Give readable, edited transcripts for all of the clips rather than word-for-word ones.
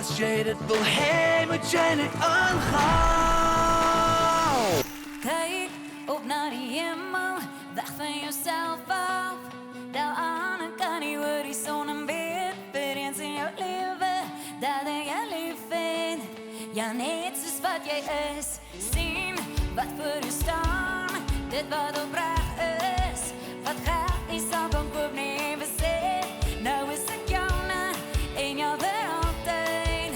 As jy dit wil hê, moet jy net aangaan. Kyk op naar die hemel, weg van jouself af. Daar aan en kan die horizon en bid vir eens in jou lewe, dat jy lief vind. Ja, net soos wat jy is, sien wat voor jou staan, dit wat opreg is, wat geld nie sal kan koop nie, besit. Nou is ek joune en jou vir altyd,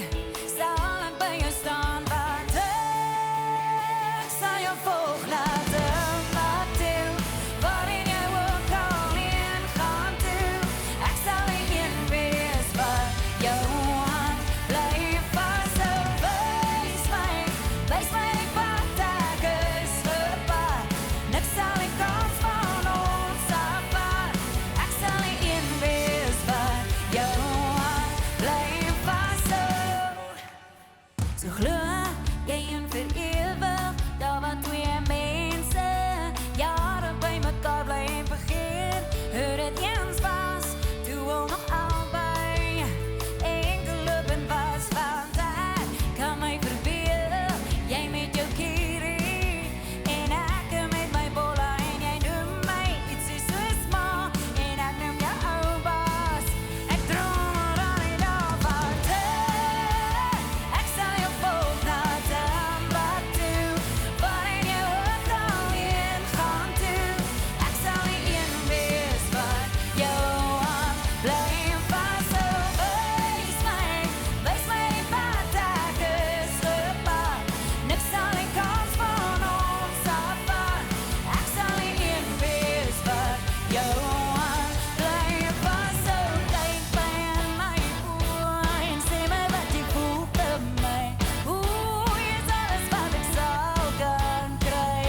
sal ek by jou staan, want ek sal jou volg laat wat toe, waarin jy ook al in gaan toe. Ek sal die een wees wat jou hand bly vashou. Wys my die pad ek is gepad, niks sal die kans van ons afvat. Ek sal die een wees wat jou hand bly vashou. So glo jy en vir ewig, daar wat twee mense jare by mekaar bly begeer, hou dit eens was, toe wil nog albei enkel loop en was, want ek kan my verbeel, jy met jou kierie en ek met my bolla, en jy noem my ietsie so smal en ek noem jou ou baas. Ek droom er aan die dag wat ek sal jou volg na Tambak toe, waarin jy ook al in gaan toe. Ek sal die een wees wat jou hand bly vashou. Wys my die pad ek is gepad, niks sal die kans van ons afvat. Ek sal die een wees wat jou hand bly vashou. Kyk my in my oë en sê my wat jy voel vir my. Oeh, jy is alles wat ek sal kan kry.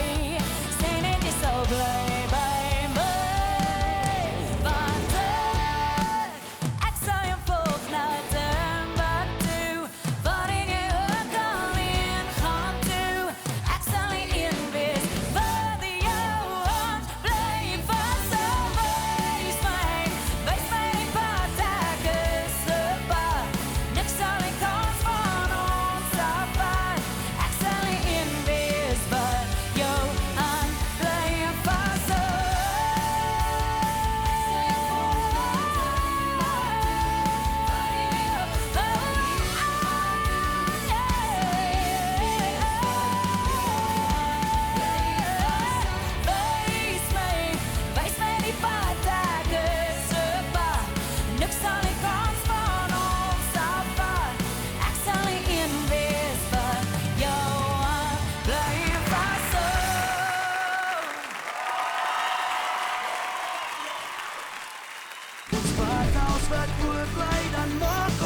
Sê net jy sal bly by my, want ek sal jou volg na Tambak toe, waarin jy ook al in gaan toe. Ek sal die een wees wat jou hand bly vashou. Wys my die pad ek is gepad, niks sal die kans van ons afvat. Ek sal die een wees wat jou hand bly vashou. Wys my die pad ek is gepad, niks sal die kans van ons afvat. Ek sal die een wees wat jou hand bly vashou. Ons wat oor bly, dan maak